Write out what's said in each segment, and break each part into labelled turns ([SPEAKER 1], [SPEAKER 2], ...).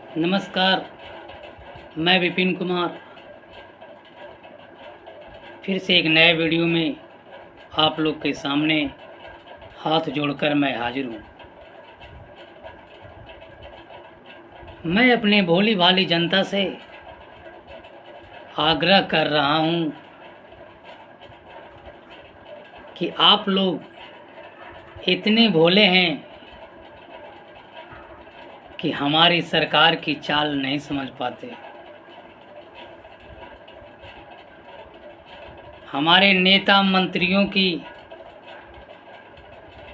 [SPEAKER 1] नमस्कार। मैं विपिन कुमार फिर से एक नए वीडियो में आप लोग के सामने हाथ जोड़कर मैं हाजिर हूँ। मैं अपने भोली भाली जनता से आग्रह कर रहा हूँ कि आप लोग इतने भोले हैं कि हमारी सरकार की चाल नहीं समझ पाते, हमारे नेता मंत्रियों की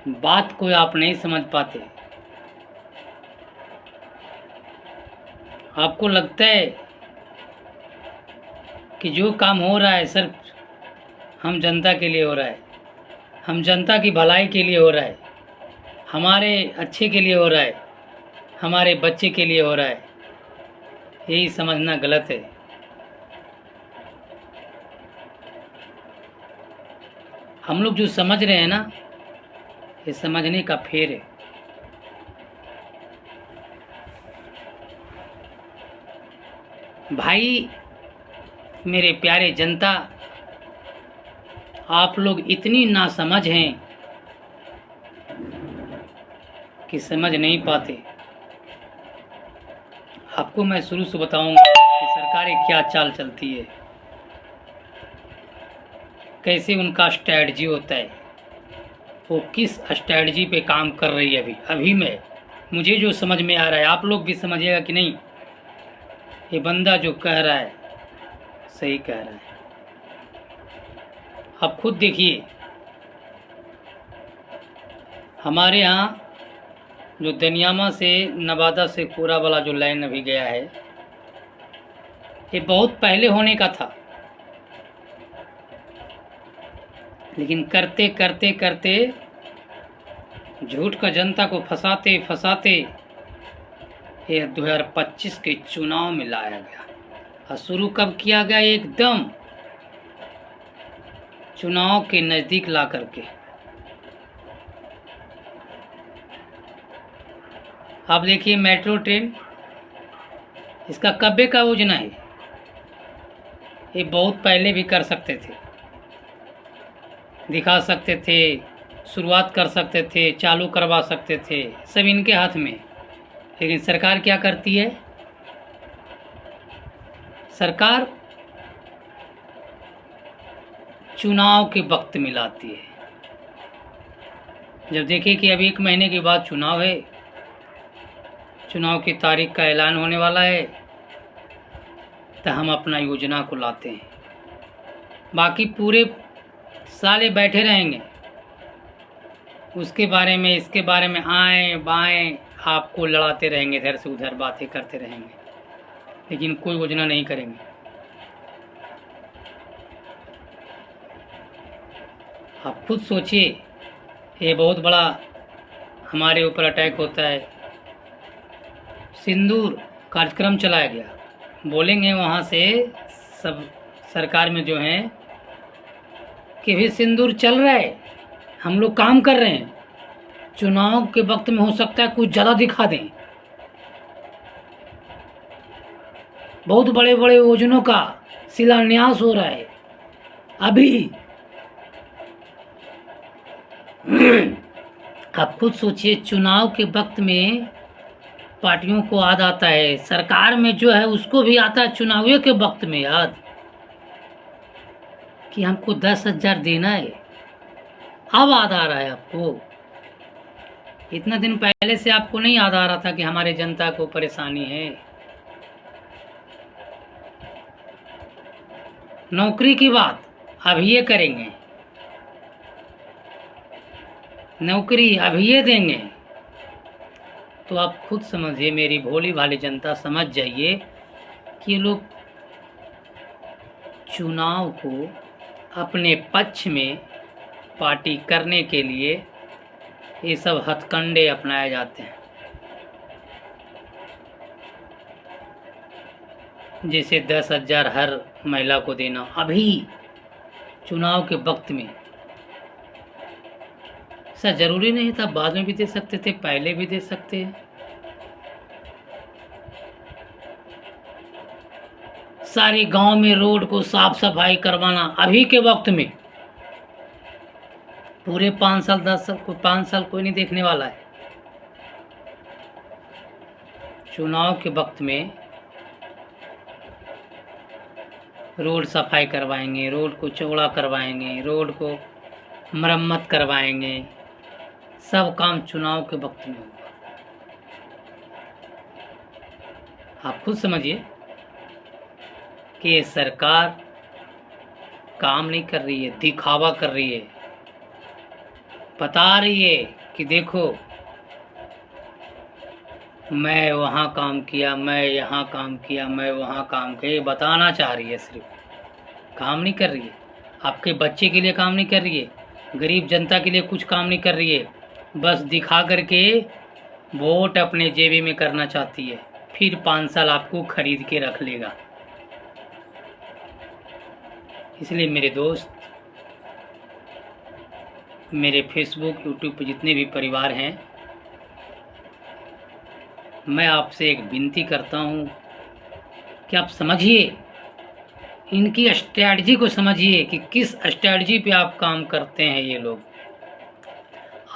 [SPEAKER 1] बात को आप नहीं समझ पाते। आपको लगता है कि जो काम हो रहा है सिर्फ हम जनता के लिए हो रहा है, हम जनता की भलाई के लिए हो रहा है, हमारे अच्छे के लिए हो रहा है, हमारे बच्चे के लिए हो रहा है। यही समझना गलत है। हम लोग जो समझ रहे हैं ना, ये समझने का फेर है। भाई मेरे प्यारे जनता, आप लोग इतनी नासमझ हैं कि समझ नहीं पाते। आपको मैं शुरू से बताऊंगा कि सरकारें क्या चाल चलती है, कैसे उनका स्ट्रैटेजी होता है, वो किस स्ट्रैटेजी पे काम कर रही है। अभी मैं मुझे जो समझ में आ रहा है, आप लोग भी समझिएगा कि नहीं, ये बंदा जो कह रहा है सही कह रहा है। आप खुद देखिए, हमारे यहाँ जो दनियामा से नवादा से कोरा वाला जो लाइन अभी गया है, ये बहुत पहले होने का था, लेकिन करते करते करते झूठ का जनता को फंसाते फंसाते ये 2025 के चुनाव में लाया गया। और शुरू कब किया गया? एकदम चुनाव के नज़दीक ला करके। आप देखिए मेट्रो ट्रेन, इसका कब्बे का योजना है, ये बहुत पहले भी कर सकते थे, दिखा सकते थे, शुरुआत कर सकते थे, चालू करवा सकते थे, सब इनके हाथ में। लेकिन सरकार क्या करती है? सरकार चुनाव के वक्त में लाती है। जब देखिए कि अभी 1 महीने के बाद चुनाव है, चुनाव की तारीख का ऐलान होने वाला है, तो हम अपना योजना को लाते हैं। बाकी पूरे साले बैठे रहेंगे, उसके बारे में इसके बारे में आए बाएं आपको लड़ाते रहेंगे, इधर से उधर बातें करते रहेंगे, लेकिन कोई योजना नहीं करेंगे। आप खुद सोचिए, ये बहुत बड़ा हमारे ऊपर अटैक होता है। सिंदूर कार्यक्रम चलाया गया, बोलेंगे वहाँ से सब सरकार में जो हैं कि भी सिंदूर चल रहा है, हम लोग काम कर रहे हैं, चुनाव के वक्त में हो सकता है कुछ ज़्यादा दिखा दें। बहुत बड़े बड़े योजनाओं का शिलान्यास हो रहा है अभी। आप खुद सोचिए, चुनाव के वक्त में पार्टियों को याद आता है, सरकार में जो है उसको भी आता है चुनाव के वक्त में याद कि हमको 10,000 देना है। अब याद आ रहा है आपको? इतना दिन पहले से आपको नहीं याद आ रहा था कि हमारे जनता को परेशानी है। नौकरी की बात अभी ये करेंगे, नौकरी अभी ये देंगे, तो आप खुद समझिए, मेरी भोली भाली जनता समझ जाइए कि ये लोग चुनाव को अपने पक्ष में पार्टी करने के लिए ये सब हथकंडे अपनाए जाते हैं। जैसे 10,000 हर महिला को देना अभी चुनाव के वक्त में, सर जरूरी नहीं था, बाद में भी दे सकते थे, पहले भी दे सकते हैं। सारे गांव में रोड को साफ सफाई करवाना अभी के वक्त में, पूरे 5 साल 10 साल 5 साल कोई नहीं देखने वाला है। चुनाव के वक्त में रोड सफाई करवाएंगे, रोड को चौड़ा करवाएंगे, रोड को मरम्मत करवाएंगे, सब काम चुनाव के वक्त में होगा। आप खुद समझिए कि ये सरकार काम नहीं कर रही है, दिखावा कर रही है, बता रही है कि देखो मैं वहाँ काम किया, मैं यहाँ काम किया, मैं वहाँ काम किया, ये बताना चाह रही है, सिर्फ काम नहीं कर रही है। आपके बच्चे के लिए काम नहीं कर रही है, गरीब जनता के लिए कुछ काम नहीं कर रही है, बस दिखा करके वोट अपने जेबी में करना चाहती है, फिर 5 साल आपको खरीद के रख लेगा। इसलिए मेरे दोस्त, मेरे फेसबुक यूट्यूब पे जितने भी परिवार हैं, मैं आपसे एक विनती करता हूँ कि आप समझिए, इनकी स्ट्रैटेजी को समझिए कि किस स्ट्रैटेजी पे आप काम करते हैं ये लोग।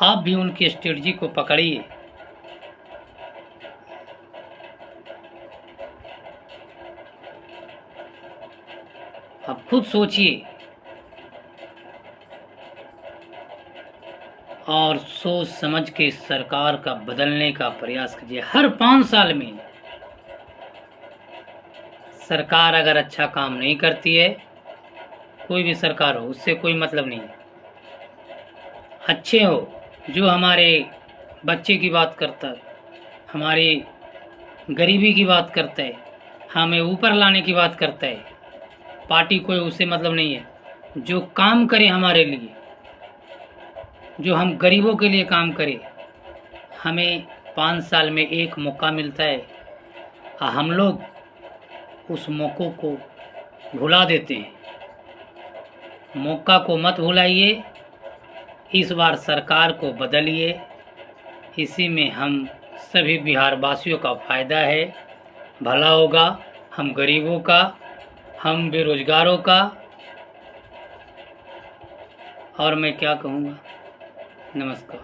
[SPEAKER 1] आप भी उनकी स्ट्रैटेजी को पकड़िए। आप खुद सोचिए और सोच समझ के सरकार का बदलने का प्रयास कीजिए। हर 5 साल में सरकार अगर अच्छा काम नहीं करती है, कोई भी सरकार हो, उससे कोई मतलब नहीं है। अच्छे हो, जो हमारे बच्चे की बात करता है, हमारी गरीबी की बात करता है, हमें ऊपर लाने की बात करता है, पार्टी कोई उससे मतलब नहीं है। जो काम करे हमारे लिए, जो हम गरीबों के लिए काम करे, हमें 5 साल में एक मौका मिलता है, हम लोग उस मौक़ों को भुला देते हैं। मौका को मत भुलाइए, इस बार सरकार को बदलिए, इसी में हम सभी बिहार वासियों का फ़ायदा है, भला होगा, हम गरीबों का, हम बेरोजगारों का। और मैं क्या कहूँगा, नमस्कार।